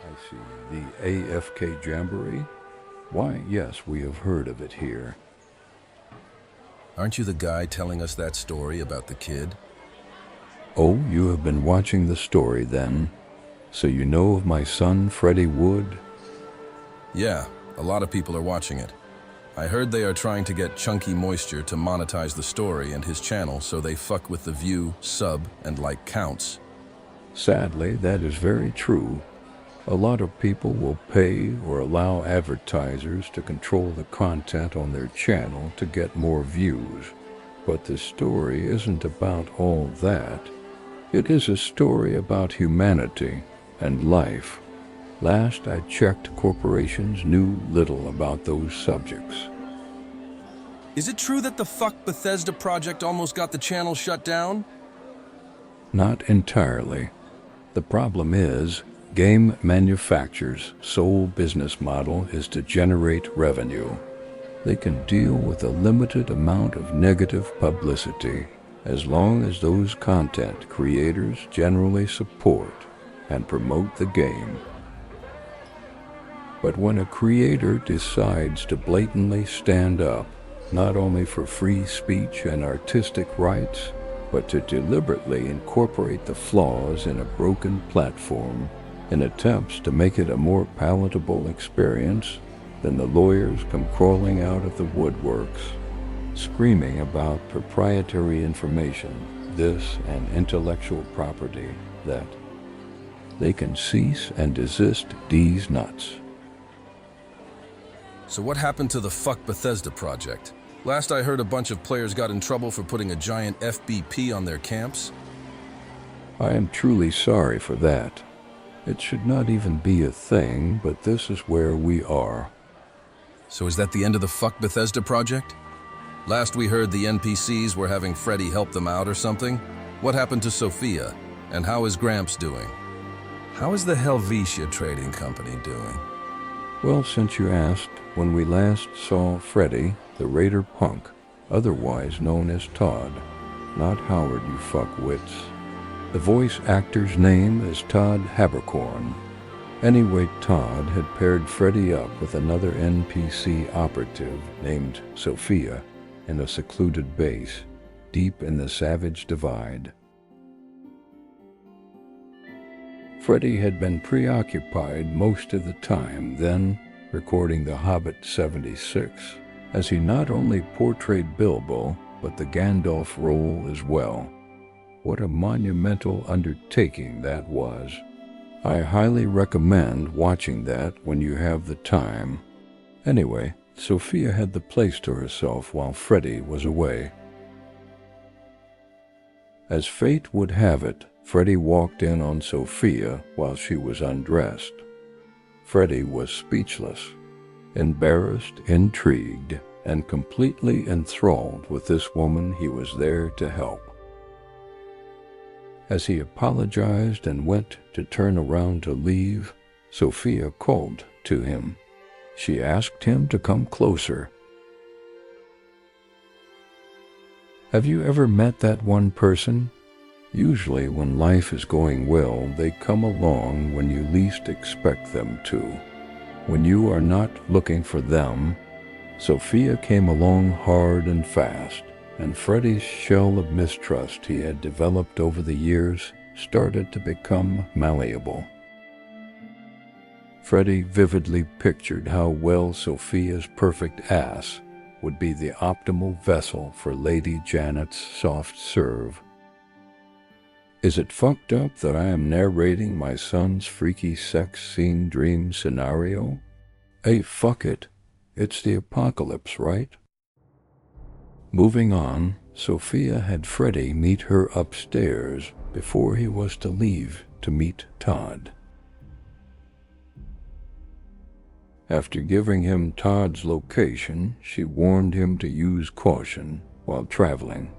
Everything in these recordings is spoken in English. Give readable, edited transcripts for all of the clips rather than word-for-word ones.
I see. The AFK Jamboree? Why, yes, we have heard of it here. Aren't you the guy telling us that story about the kid? Oh, you have been watching the story then? So you know of my son, Freddy Wood? Yeah, a lot of people are watching it. I heard they are trying to get Chunky Moisture to monetize the story and his channel so they fuck with the view, sub, and like counts. Sadly, that is very true. A lot of people will pay or allow advertisers to control the content on their channel to get more views. But the story isn't about all that. It is a story about humanity and life. Last I checked, corporations knew little about those subjects. Is it true that the Fuck Bethesda project almost got the channel shut down? Not entirely. The problem is, game manufacturers' sole business model is to generate revenue. They can deal with a limited amount of negative publicity as long as those content creators generally support and promote the game. But when a creator decides to blatantly stand up, not only for free speech and artistic rights, but to deliberately incorporate the flaws in a broken platform in attempts to make it a more palatable experience, then the lawyers come crawling out of the woodworks, screaming about proprietary information, this and intellectual property, that. They can cease and desist these nuts. So what happened to the Fuck Bethesda project? Last I heard, a bunch of players got in trouble for putting a giant FBP on their camps. I am truly sorry for that. It should not even be a thing, but this is where we are. So is that the end of the Fuck Bethesda project? Last we heard, the NPCs were having Freddy help them out or something. What happened to Sophia? And how is Gramps doing? How is the Helvetia Trading Company doing? Well, since you asked, when we last saw Freddy, the Raider punk, otherwise known as Todd, not Howard, you fuckwits. The voice actor's name is Todd Habercorn. Anyway, Todd had paired Freddy up with another NPC operative named Sophia in a secluded base, deep in the Savage Divide. Freddy had been preoccupied most of the time then, recording the Hobbit 76, as he not only portrayed Bilbo, but the Gandalf role as well. What a monumental undertaking that was. I highly recommend watching that when you have the time. Anyway, Sophia had the place to herself while Freddy was away. As fate would have it, Freddy walked in on Sophia while she was undressed. Freddy was speechless, embarrassed, intrigued, and completely enthralled with this woman he was there to help. As he apologized and went to turn around to leave, Sophia called to him. She asked him to come closer. Have you ever met that one person? Usually when life is going well, they come along when you least expect them to. When you are not looking for them, Sophia came along hard and fast, and Freddy's shell of mistrust he had developed over the years started to become malleable. Freddy vividly pictured how well Sophia's perfect ass would be the optimal vessel for Lady Janet's soft serve. Is it fucked up that I am narrating my son's freaky sex scene dream scenario? Hey, fuck it. It's the apocalypse, right? Moving on, Sophia had Freddy meet her upstairs before he was to leave to meet Todd. After giving him Todd's location, she warned him to use caution while traveling.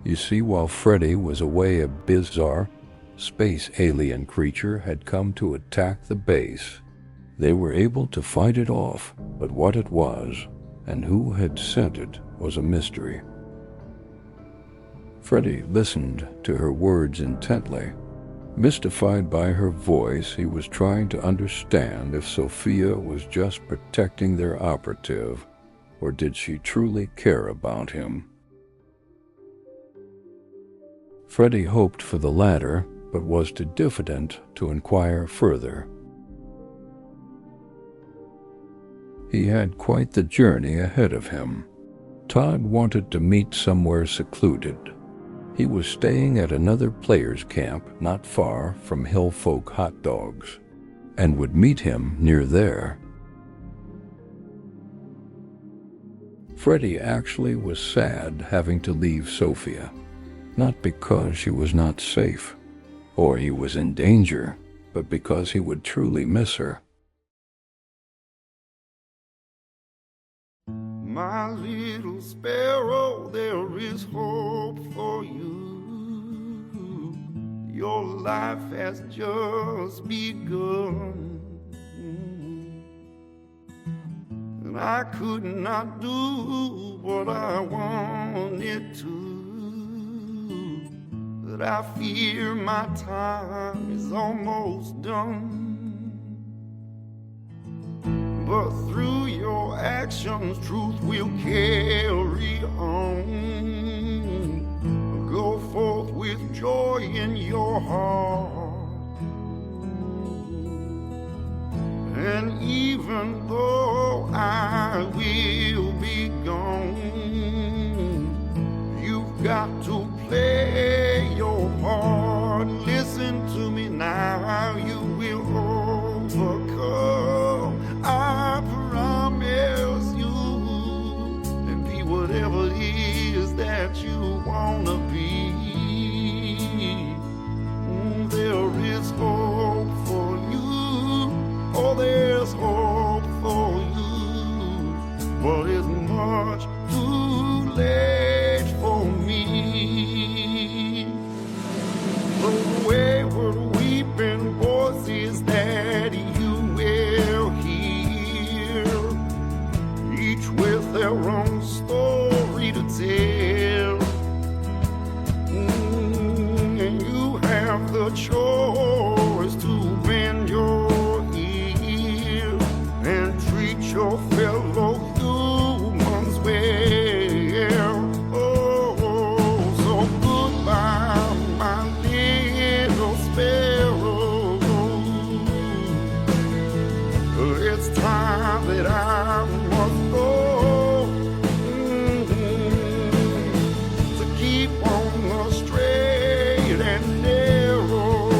You see, while Freddy was away, a bizarre space alien creature had come to attack the base. They were able to fight it off, but what it was and who had sent it was a mystery. Freddy listened to her words intently. Mystified by her voice, he was trying to understand if Sophia was just protecting their operative, or did she truly care about him. Freddy hoped for the latter, but was too diffident to inquire further. He had quite the journey ahead of him. Todd wanted to meet somewhere secluded. He was staying at another player's camp not far from Hillfolk Hot Dogs, and would meet him near there. Freddy actually was sad having to leave Sophia, not because she was not safe, or he was in danger, but because he would truly miss her. My little sparrow, there is hope for you. Your life has just begun. And I could not do what I wanted to, but I fear my time is almost done. But through your actions, truth will carry on. Go forth with joy in your heart. And even though I will be gone, you've got to play your part. Listen to me now, you will overcome. I promise you, and be whatever it is that you wanna be. There is hope for you. Oh, there's hope for you, but it's much too late for me. The wayward weeping voices that you will hear, each with their own story to tell. And you have the choice to bend your ear and treat your fellow humans well. Oh, so goodbye, my little sparrow. It's time that I must go, to keep on the straight and narrow.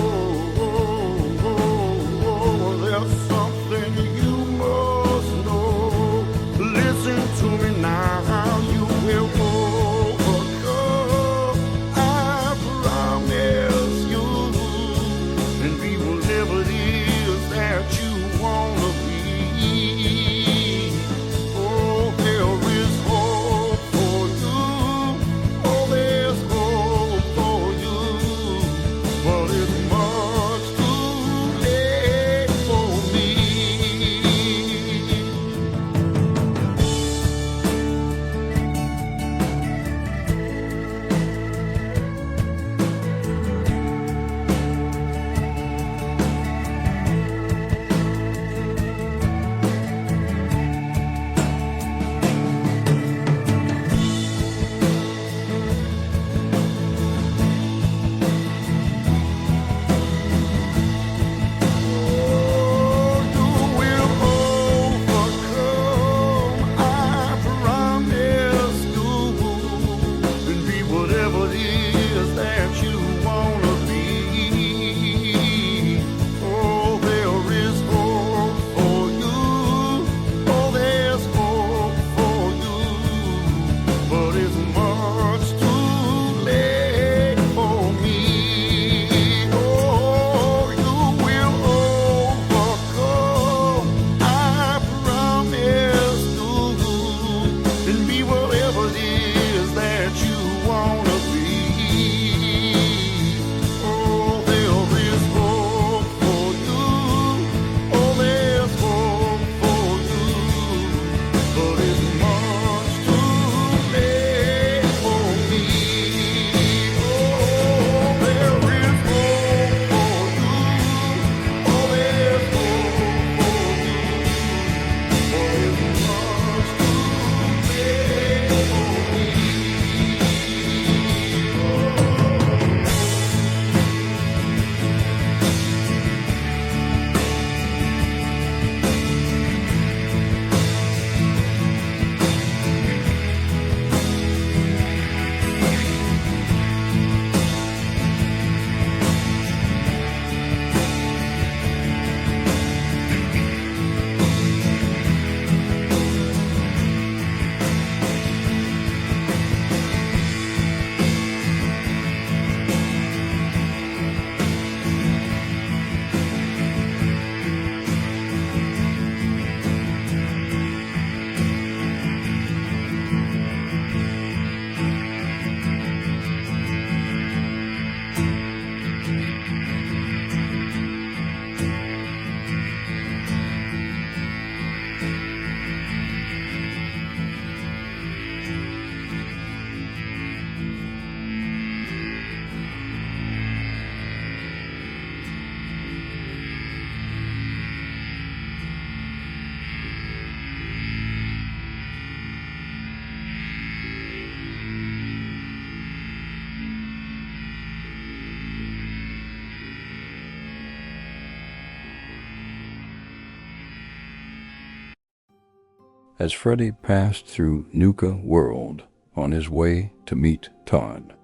As Freddy passed through Nuka World on his way to meet Todd,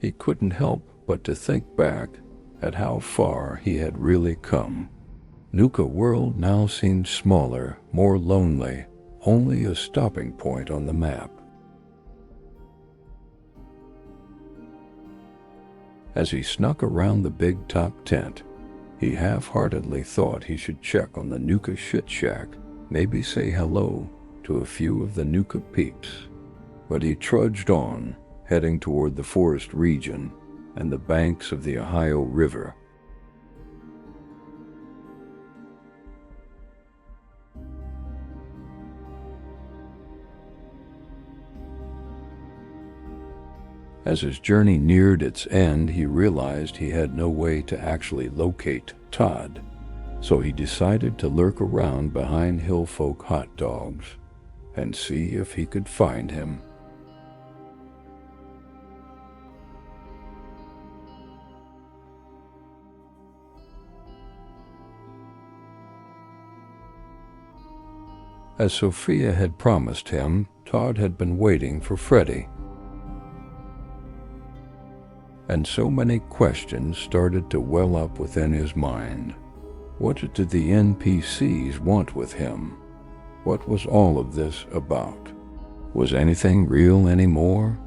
he couldn't help but to think back at how far he had really come. Nuka World now seemed smaller, more lonely, only a stopping point on the map. As he snuck around the big top tent, he half-heartedly thought he should check on the Nuka shit shack, maybe say hello to a few of the Nuka peeps. But he trudged on, heading toward the forest region and the banks of the Ohio River. As his journey neared its end, he realized he had no way to actually locate Todd, so he decided to lurk around behind Hillfolk hot dogs and see if he could find him. As Sophia had promised him, Todd had been waiting for Freddy. And so many questions started to well up within his mind. What did the NPCs want with him? What was all of this about? Was anything real anymore?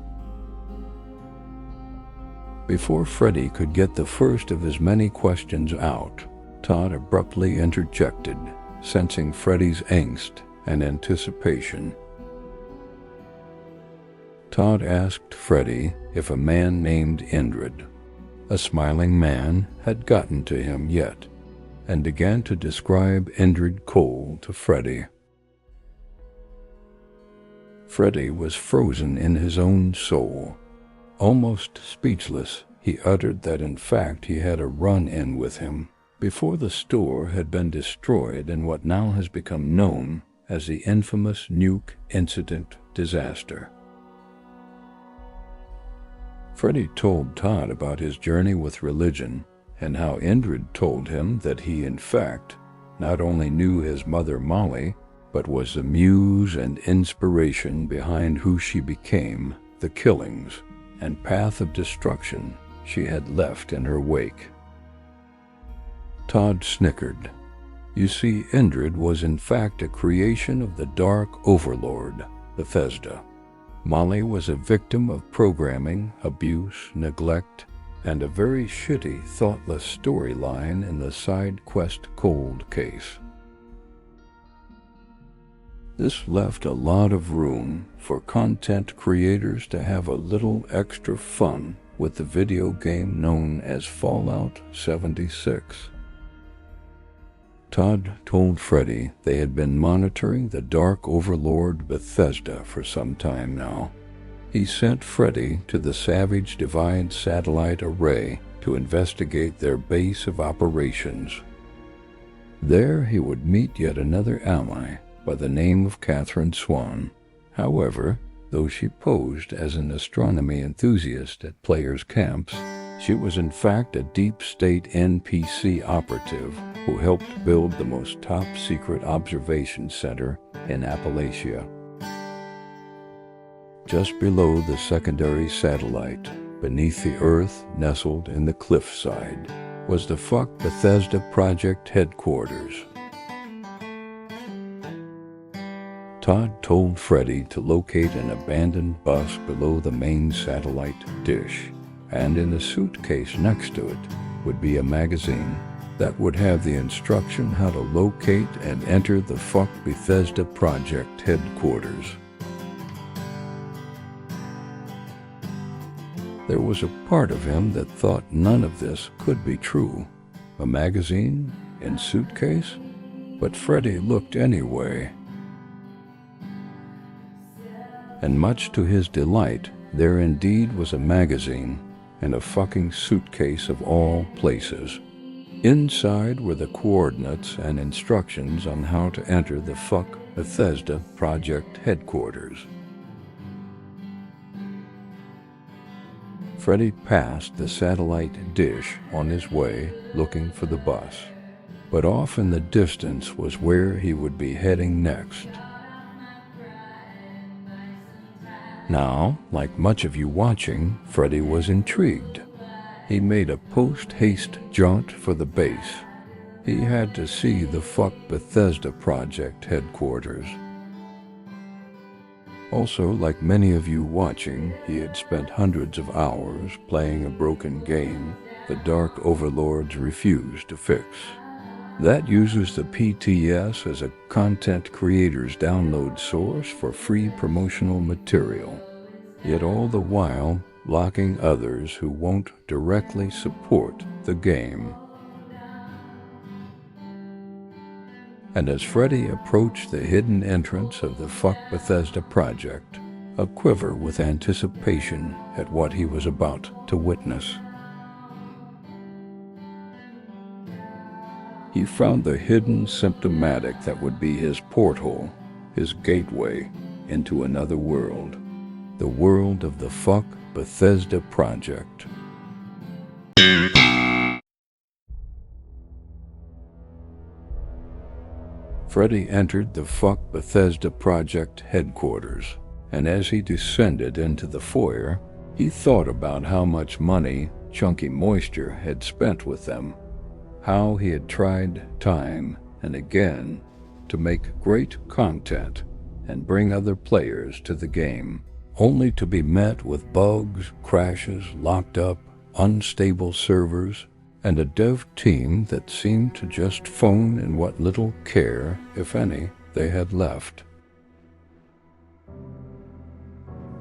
Before Freddy could get the first of his many questions out, Todd abruptly interjected, sensing Freddy's angst and anticipation. Todd asked Freddy if a man named Indrid, a smiling man, had gotten to him yet, and began to describe Indrid Cole to Freddy. Freddy was frozen in his own soul. Almost speechless, he uttered that in fact he had a run-in with him before the store had been destroyed in what now has become known as the infamous Nuke Incident disaster. Freddy told Todd about his journey with religion and how Indrid told him that he, in fact, not only knew his mother Molly, but was the muse and inspiration behind who she became, the killings and path of destruction she had left in her wake. Todd snickered. You see, Indrid was in fact a creation of the Dark Overlord, Bethesda. Molly was a victim of programming, abuse, neglect, and a very shitty, thoughtless storyline in the side quest cold case. This left a lot of room for content creators to have a little extra fun with the video game known as Fallout 76. Todd told Freddy they had been monitoring the Dark Overlord Bethesda for some time now. He sent Freddy to the Savage Divide satellite array to investigate their base of operations. There he would meet yet another ally by the name of Catherine Swan. However, though she posed as an astronomy enthusiast at players' camps, she was in fact a deep state NPC operative who helped build the most top-secret observation center in Appalachia. Just below the secondary satellite, beneath the earth nestled in the cliffside, was the Fuck Bethesda Project headquarters. Todd told Freddy to locate an abandoned bus below the main satellite dish, and in the suitcase next to it would be a magazine that would have the instruction how to locate and enter the Fuck Bethesda Project headquarters. There was a part of him that thought none of this could be true. A magazine in suitcase? But Freddy looked anyway. And much to his delight, there indeed was a magazine in a fucking suitcase of all places. Inside were the coordinates and instructions on how to enter the Fuck Bethesda Project headquarters. Freddy passed the satellite dish on his way looking for the bus, but off in the distance was where he would be heading next. Now, like much of you watching, Freddy was intrigued. He made a post-haste jaunt for the base. He had to see the Fuck Bethesda Project headquarters. Also, like many of you watching, he had spent hundreds of hours playing a broken game the Dark Overlords refused to fix. That uses the PTS as a content creator's download source for free promotional material, yet all the while blocking others who won't directly support the game. And as Freddy approached the hidden entrance of the Fuck Bethesda Project, a quiver with anticipation at what he was about to witness. He found the hidden symptomatic that would be his porthole, his gateway into another world, the world of the Fuck Bethesda Project. Freddy entered the Fuck Bethesda Project headquarters, and as he descended into the foyer, he thought about how much money Chunky Moisture had spent with them, how he had tried time and again to make great content and bring other players to the game, only to be met with bugs, crashes, locked up, unstable servers, and a dev team that seemed to just phone in what little care, if any, they had left.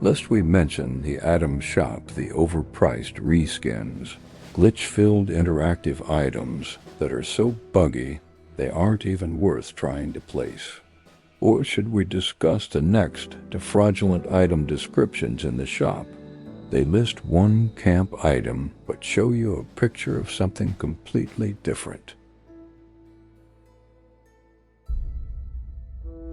Lest we mention the Atom Shop, the overpriced reskins, glitch-filled interactive items that are so buggy they aren't even worth trying to place. Or should we discuss the next to fraudulent item descriptions in the shop? They list one camp item, but show you a picture of something completely different.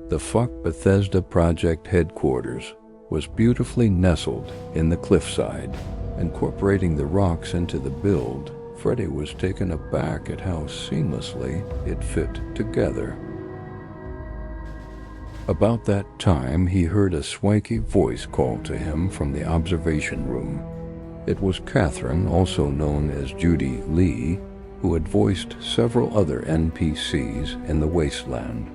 The Fuck Bethesda Project headquarters was beautifully nestled in the cliffside. Incorporating the rocks into the build, Freddy was taken aback at how seamlessly it fit together. About that time, he heard a swanky voice call to him from the observation room. It was Catherine, also known as Judy Lee, who had voiced several other NPCs in the Wasteland.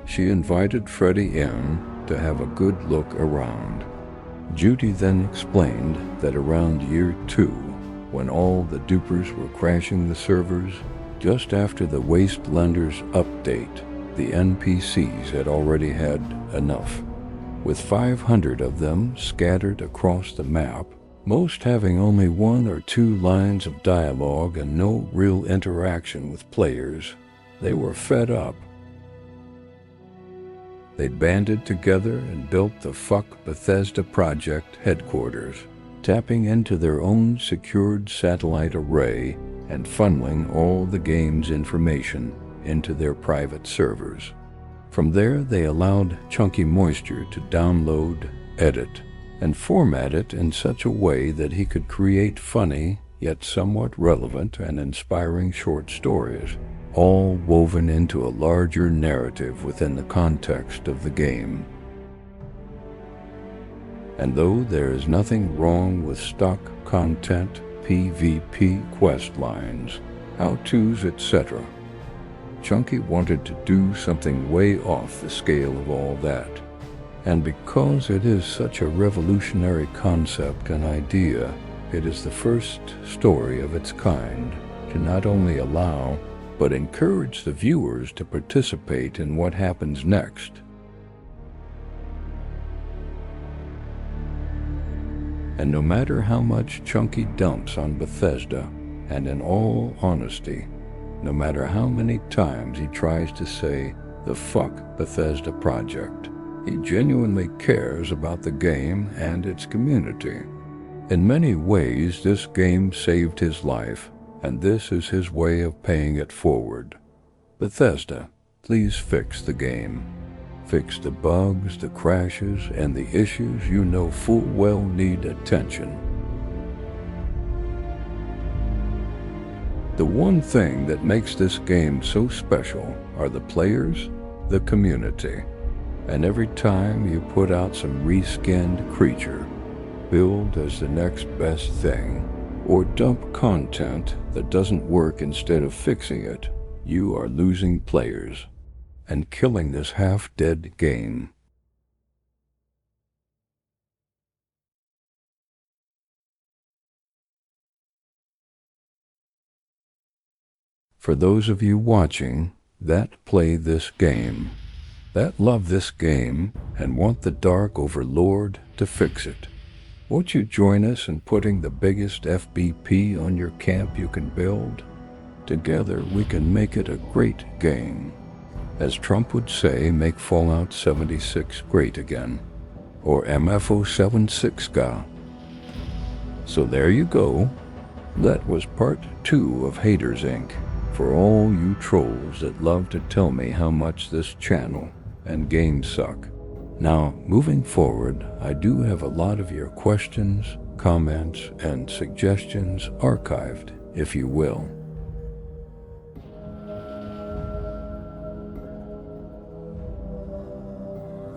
She invited Freddy in to have a good look around. Judy then explained that around year 2, when all the dupers were crashing the servers, just after the Wastelanders update, the NPCs had already had enough, with 500 of them scattered across the map, most having only 1 or 2 lines of dialogue and no real interaction with players. They were fed up. They'd banded together and built the Fuck Bethesda Project headquarters, tapping into their own secured satellite array and funneling all the game's information into their private servers. From there, they allowed Chunky Moisture to download, edit, and format it in such a way that he could create funny, yet somewhat relevant and inspiring short stories, all woven into a larger narrative within the context of the game. And though there is nothing wrong with stock content, PvP quest lines, how-tos, etc., Chunky wanted to do something way off the scale of all that. And because it is such a revolutionary concept and idea, it is the first story of its kind to not only allow but encourage the viewers to participate in what happens next. And no matter how much Chunky dumps on Bethesda, and in all honesty, no matter how many times he tries to say the Fuck Bethesda Project, he genuinely cares about the game and its community. In many ways, this game saved his life, and this is his way of paying it forward. Bethesda, please fix the game. Fix the bugs, the crashes, and the issues you know full well need attention. The one thing that makes this game so special are the players, the community. And every time you put out some reskinned creature, build as the next best thing, or dump content that doesn't work instead of fixing it, you are losing players and killing this half-dead game. For those of you watching that play this game, that love this game and want the Dark Overlord to fix it, won't you join us in putting the biggest FBP on your camp you can build? Together we can make it a great game. As Trump would say, make Fallout 76 great again. Or MFO76ga. So there you go. That was part 2 of Haters Inc. For all you trolls that love to tell me how much this channel and games suck. Now, moving forward, I do have a lot of your questions, comments, and suggestions archived, if you will.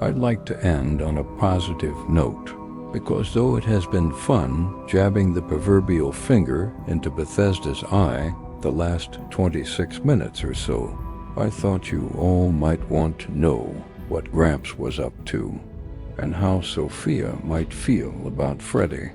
I'd like to end on a positive note, because though it has been fun jabbing the proverbial finger into Bethesda's eye the last 26 minutes or so, I thought you all might want to know what Gramps was up to, and how Sophia might feel about Freddy.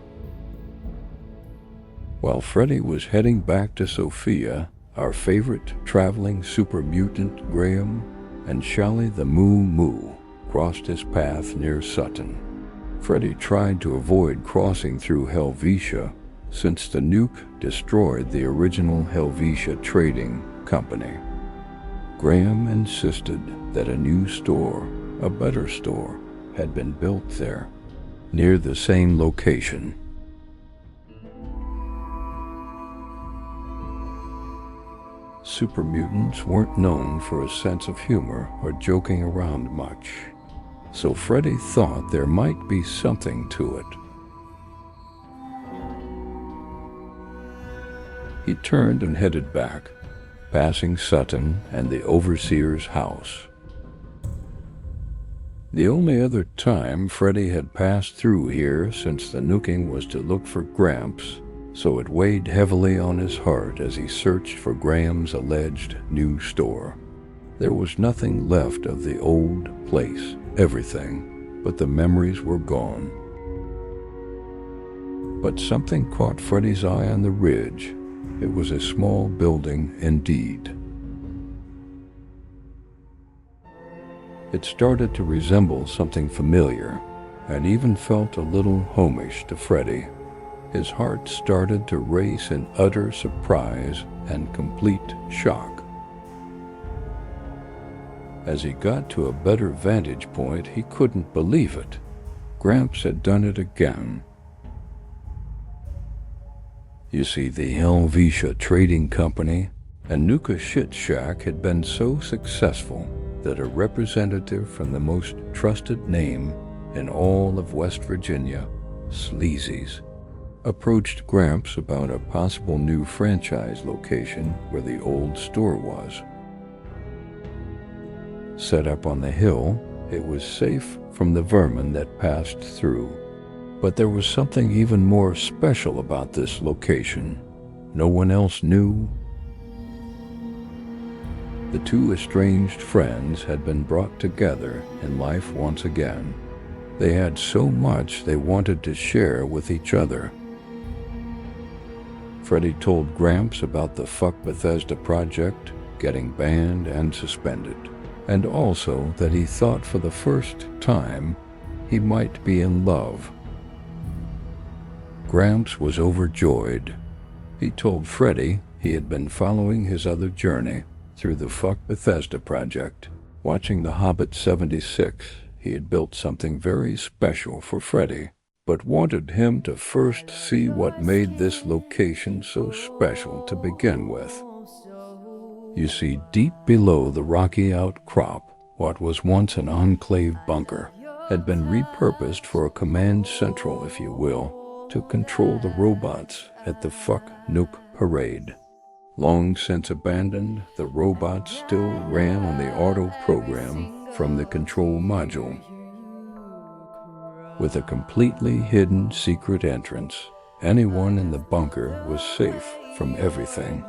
While Freddy was heading back to Sophia, our favorite traveling super mutant Graham and Shally the Moo Moo crossed his path near Sutton. Freddy tried to avoid crossing through Helvetia, since the nuke destroyed the original Helvetia Trading Company. Graham insisted that a new store, a better store, had been built there, near the same location. Super mutants weren't known for a sense of humor or joking around much, so Freddy thought there might be something to it. He turned and headed back, passing Sutton and the overseer's house. The only other time Freddy had passed through here since the nuking was to look for Gramps, so it weighed heavily on his heart as he searched for Graham's alleged new store. There was nothing left of the old place, everything, but the memories were gone. But something caught Freddy's eye on the ridge. It was a small building indeed. It started to resemble something familiar, and even felt a little homish to Freddy. His heart started to race in utter surprise and complete shock. As he got to a better vantage point, he couldn't believe it. Gramps had done it again. You see, the Helvetia Trading Company and Nuka Shit Shack had been so successful that a representative from the most trusted name in all of West Virginia, Sleazy's, approached Gramps about a possible new franchise location where the old store was. Set up on the hill, it was safe from the vermin that passed through. But there was something even more special about this location. No one else knew. The two estranged friends had been brought together in life once again. They had so much they wanted to share with each other. Freddy told Gramps about the Fuck Bethesda project getting banned and suspended, and also that he thought for the first time he might be in love. Gramps was overjoyed. He told Freddy he had been following his other journey through the Fuck Bethesda project. Watching the Hobbit 76, he had built something very special for Freddy, but wanted him to first see what made this location so special to begin with. You see, deep below the rocky outcrop, what was once an enclave bunker had been repurposed for a command central, if you will, to control the robots at the Fuck Nuke Parade. Long since abandoned, the robots still ran on the auto program from the control module. With a completely hidden secret entrance, anyone in the bunker was safe from everything.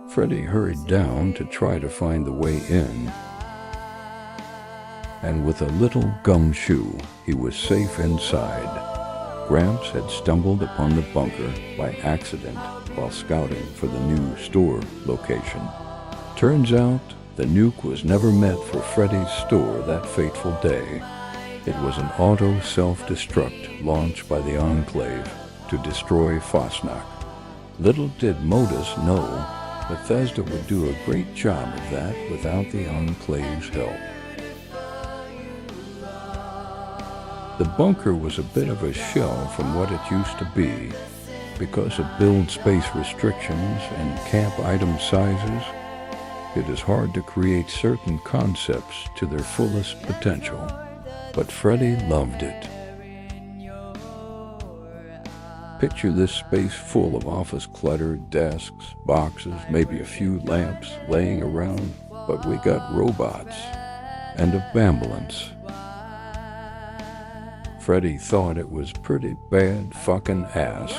Freddy hurried down to try to find the way in, and with a little gumshoe, he was safe inside. Gramps had stumbled upon the bunker by accident while scouting for the new store location. Turns out, the nuke was never meant for Freddy's store that fateful day. It was an auto self-destruct launched by the Enclave to destroy Fosnock. Little did Modus know Bethesda would do a great job of that without the Enclave's help. The bunker was a bit of a shell from what it used to be. Because of build space restrictions and camp item sizes, it is hard to create certain concepts to their fullest potential. But Freddy loved it. Picture this space full of office clutter, desks, boxes, maybe a few lamps laying around, but we got robots and a ambulance. Freddy thought it was pretty bad fucking ass.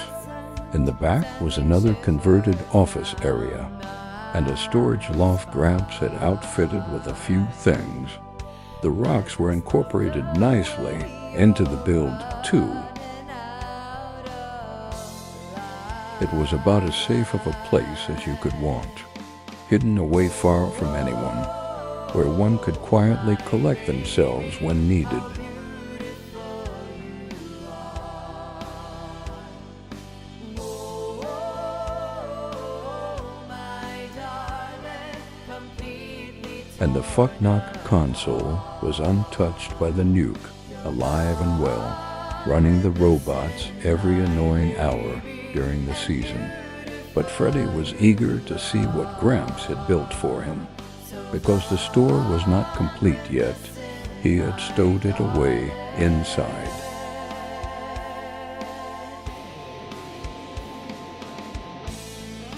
In the back was another converted office area and a storage loft Gramps had outfitted with a few things. The rocks were incorporated nicely into the build, too. It was about as safe of a place as you could want, hidden away far from anyone, where one could quietly collect themselves when needed. And the Fucknock console was untouched by the nuke, alive and well, running the robots every annoying hour during the season. But Freddy was eager to see what Gramps had built for him. Because the store was not complete yet, he had stowed it away inside.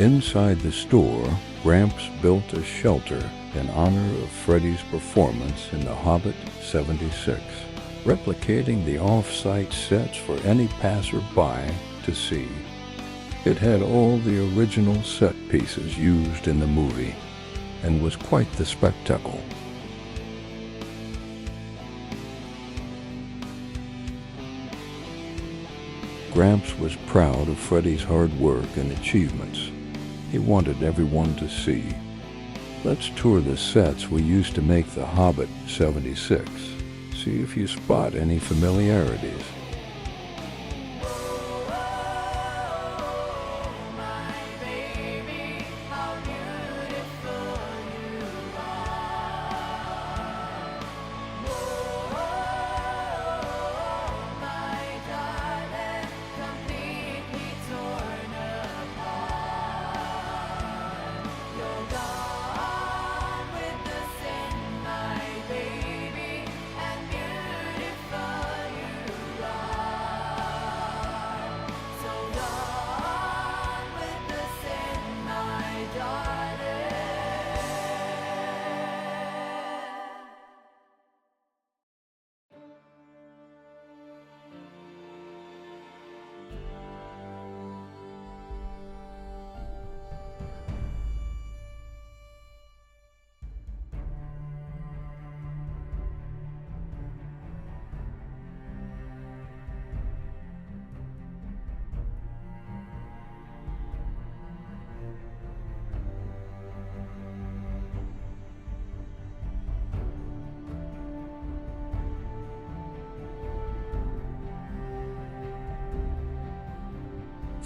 Inside the store, Gramps built a shelter in honor of Freddy's performance in the Hobbit 76, replicating the off-site sets for any passerby to see. It had all the original set pieces used in the movie and was quite the spectacle. Gramps was proud of Freddy's hard work and achievements. He wanted everyone to see. Let's tour the sets we used to make the Hobbit 76. See if you spot any familiarities.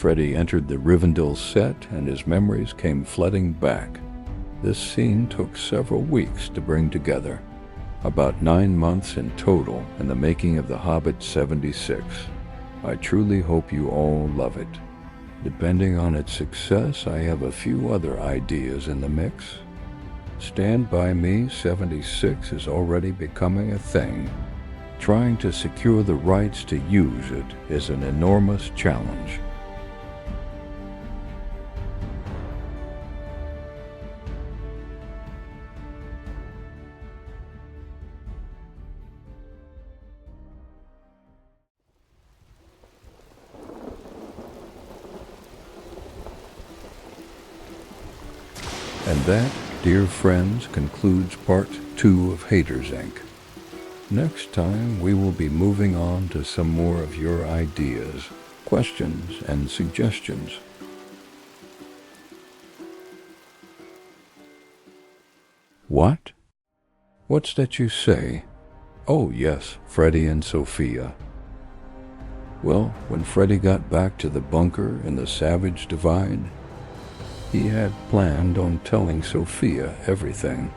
Freddy entered the Rivendell set and his memories came flooding back. This scene took several weeks to bring together, about 9 months in total in the making of The Hobbit 76. I truly hope you all love it. Depending on its success, I have a few other ideas in the mix. Stand By Me 76 is already becoming a thing. Trying to secure the rights to use it is an enormous challenge. And that, dear friends, concludes part 2 of Haters Inc. Next time, we will be moving on to some more of your ideas, questions, and suggestions. What? What's that you say? Oh yes, Freddy and Sophia. Well, when Freddy got back to the bunker in the Savage Divide, he had planned on telling Sophia everything.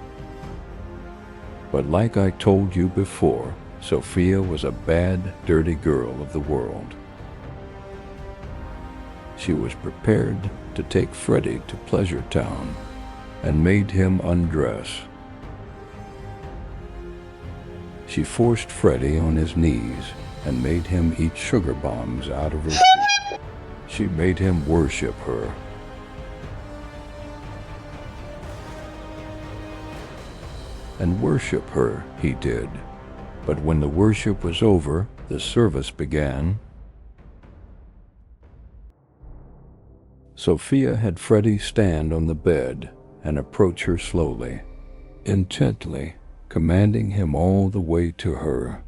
But like I told you before, Sophia was a bad, dirty girl of the world. She was prepared to take Freddy to Pleasure Town and made him undress. She forced Freddy on his knees and made him eat sugar bombs out of her soup. She made him worship her. And worship her he did. But when the worship was over, the service began. Sophia had Freddy stand on the bed and approach her slowly, intently, commanding him all the way to her.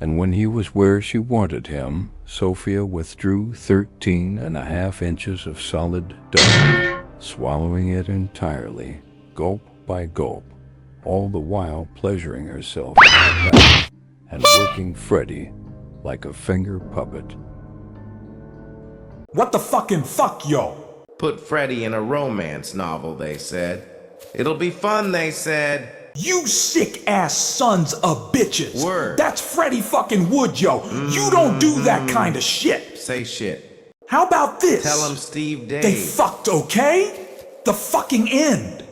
And when he was where she wanted him, Sophia withdrew 13.5 inches of solid dough, swallowing it entirely, gulp by gulp, all the while pleasuring herself in her back and working Freddy like a finger puppet. What the fucking fuck, yo? Put Freddy in a romance novel, they said. It'll be fun, they said. You sick-ass sons of bitches. Word. That's Freddy fucking Wood, yo. You don't do that kind of shit. Say shit. How about this? Tell him Steve Dave. They fucked, okay? The fucking end.